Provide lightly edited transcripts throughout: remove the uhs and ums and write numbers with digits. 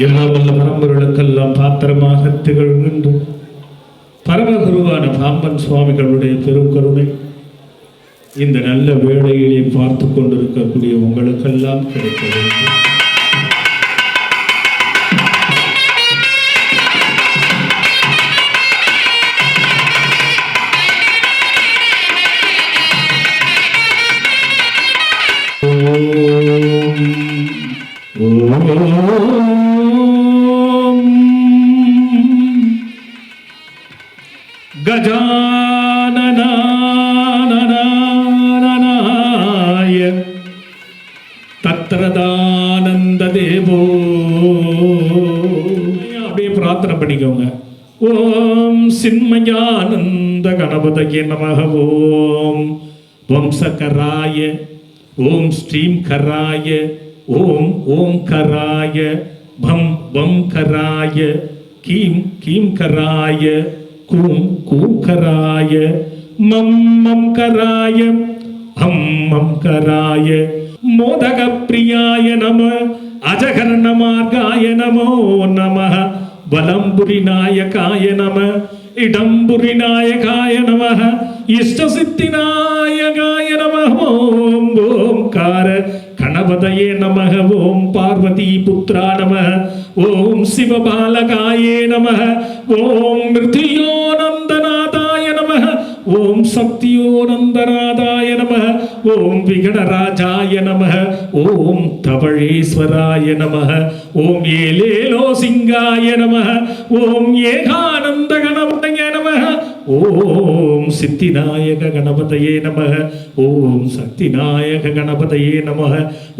எல்லா வல்ல பரம்பொருளுக்கெல்லாம் பாத்திரமாக திகழ்கின்ற பரமகுருவான பாம்பன் சுவாமிகளுடைய பெருங்கருணை இந்த நல்ல வேளையிலே பார்த்து கொண்டிருக்கக்கூடிய உங்களுக்கெல்லாம் கிடைக்க வேண்டும். கஜானனாய தத்ரதானந்த தேவோ அப்படியே பிரார்த்தனை பண்ணிக்கோங்க. ஓம் சின்மயானந்த கணபதயே நமஹ. ஓம் வம்சகராய, ஓம் ஸ்ரீம்கராய, ஓம் ஓம்கராய, பம் வம்கராய, கீம் கீம்கராய, கூம் கூகராய, மம் மம்கராய, ஹம் மம்கராய, மோதக பிரியாய நம, அஜகர்ண மார்காய நமோ நமः, வலம்புரி நாயகாய நம, இடம்புரி நாயகாய நமः, இஷ்டசித்தி நாயகாய நமः. ஓம் ஓம்கார கணபதயே நமः. ஓம் பார்வதி புத்ரா நமः. ஓம் சிவபாலகாயே நமः. ஓம் மிருத்யோனந்தநாதாய நமः. ஓம் சக்தியோனந்தநாதாய நமः. ஓம் விகடராஜாய நமः. ஓம் தவழேஸ்வராய நமः. ஓம் ஏலேலோ சிங்காய நமः. ஓம் ஏகானந்த கணபதயே நமः. ஓம் சித்திநாயக கணபதயே நமः. ஓம் சக்திநாயக கணபதயே நமः.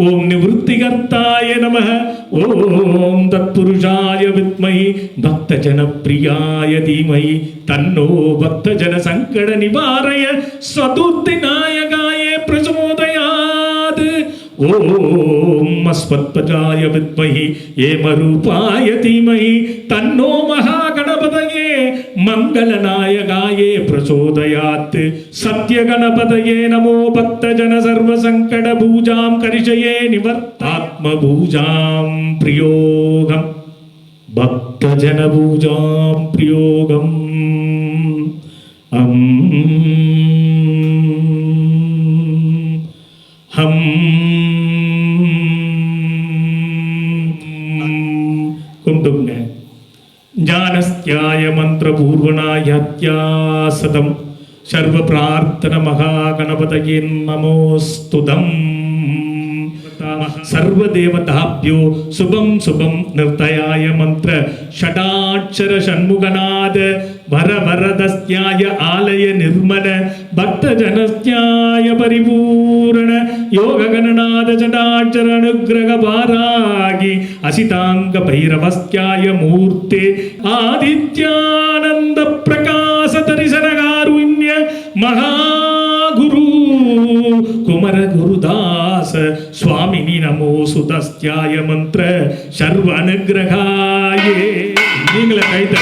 ஓம் நிவృத்திகர்த்தாய நமः. ஓம் தத்புருஷாய வித்மஹி பக்தஜனப்ரியாய தீமஹி தன்னோ பக்தஜன சங்கட நிவாரய சதுர்த்தி நாயகாய பிரச்சோதயாத். ஓம் அஸ்மத்பஜாய வித்மஹி ஏமரூபாய தீமஹி தன்னோ மகாகணபதயே மங்களநாயகாயே பிரச்சோதயாத். சத்யகணபதயே நமோ பக்தஜன சர்வசங்கட பூஜாம் கரிஷயே நிவர்த்தாத்ம பூஜாம் பிரியோகம் பக்தஜன பூஜாம் பிரியோகம். ஹம் குண்டுங்க. ஞானஸ்யாய மந்திரபூர்வனாயத்யாசதம் சர்வ பிரார்த்தன மகாகணபதயே நமோஸ்துதம். சர்வதேவதாப்யோ சுபம் சுபம் நிர்தயாய மந்திர ஷடாட்சர ஷண்முகநாத வரவரதஸ்யாய ஆலய நிர்மல பக்தஜனஸ்யாய பரிபூரண யோககணநாத ஷடாட்சர அனுக்கிரக பாராகி அசிதாங்க பைரவஸ்யாய மூர்த்தே ஆதித்யானந்த பிரகாச தரிசன காருண்ய மகாகுரு குமர குருதாச சுவாமினி நமோ சுதஸ்யாய மந்திர சர்வ அனுக்கிரகாயே. நீங்களே கைத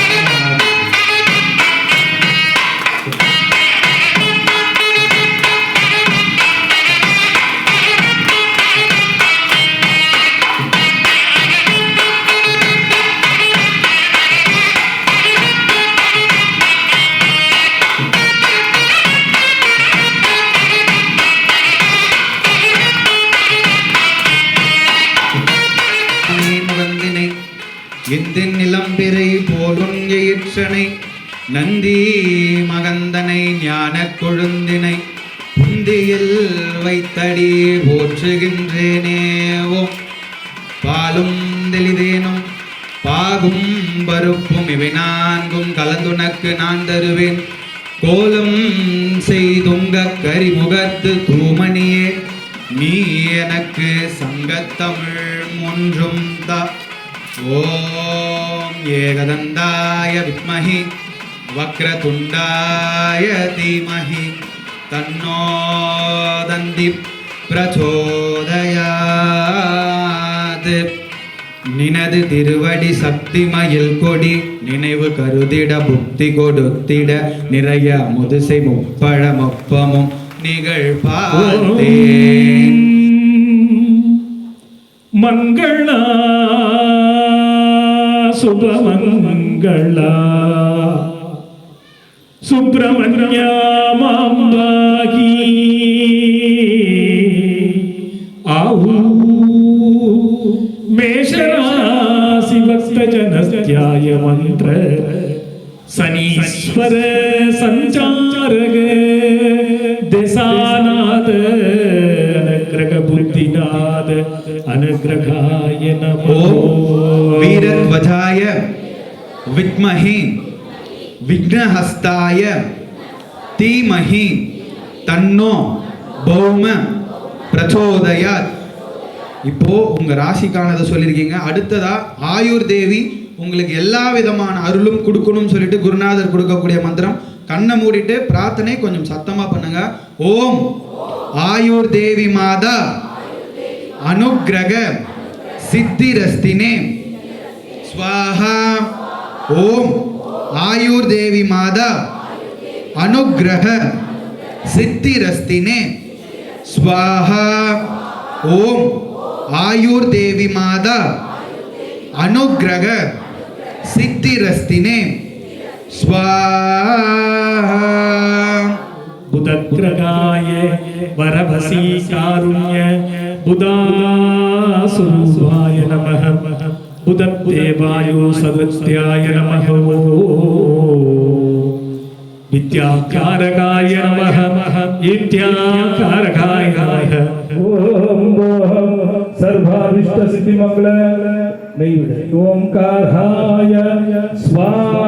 எந்தின் நிலம்பிரை போலும் எயிற்றனை நந்தி மகந்தனை ஞான கொழுந்தினை புந்தியில் வைத்தடி போற்றுகின்றேனேவோ. பாலும் தெளிதேனும் பாகும் பருப்பும் இவை நான்கும் கலந்துனக்கு நான் தருவேன். கோலம் செய்துங்க கரிமுகத்து தூமணியே நீ எனக்கு சங்கத்தமிழ் ஒன்றும் தா. ஓம் ஏகதந்தாய வித்மஹி வக்ரதுண்டாய தீமஹி தன்னோ தந்தி பிரச்சோதயாத். நினது திருவடி சக்தி மயில் கொடி நினைவு கருதிட புக்தி கொடுத்திட நிறைய முதுசை முப்பழமொப்பமும் நிகழ்பார்த்தேன். மங்களா சுபமங்களா சுப்பிரமணியா மாம்பாகி ஆஹூ மேஷராசி பக்தஜனஸ்யாய மந்திர சனீஸ்வர சஞ்சாரக தேசாநாத அனுக்கிரக புத்திநாத அனுக்கிரகாய நமோ. வீரத்வஜாய வித்மஹி விக்னஹஸ்தாய தீமஹி தன்னோ பௌம பிரச்சோதயாத். இப்போ உங்க ராசிக்கானதை சொல்லியிருக்கீங்க. அடுத்ததா ஆயுர் தேவி உங்களுக்கு எல்லா விதமான அருளும் கொடுக்கணும்னு சொல்லிட்டு குருநாதர் கொடுக்கக்கூடிய மந்திரம். கண்ணை மூடிட்டு பிரார்த்தனை கொஞ்சம் சத்தமா பண்ணுங்க. ஓம் ஆயுர் தேவி மாதா அனுக்கிரக சித்திரஸ்தினே ஸ்வாஹா. ஓம் ஆயுர் தேவி மாதா அனுக்கிரக சித்திரஸ்தினே ஸ்வாஹா. ஓம் ஆயுர் தேவி மாதா அனுக்கிரக சித்திரஸ்தினே ஸ்வாஹா. புதக்கிரகாய வரவசி காருண்ய புதாசுரூபாய நமः புதத்தேவாயோ சதத்யாய நமः வித்யாகாரகாய நமः வித்யாகாரகாய நமः. ஓம் சர்வாவிஷ்ட சித்தி மங்கள ஓம்காராய ஸ்வாஹா.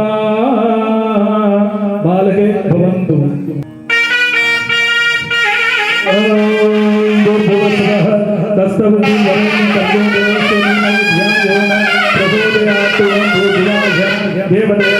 பாலகே பவந்து. ஓம் பூர்வஸ்வஹ தஸ்தவதி வரம் தர்ஜோ தேவஸ்ய த்யாயோன பிரபோதயாத். ஓம் பூர்வாய தேவதே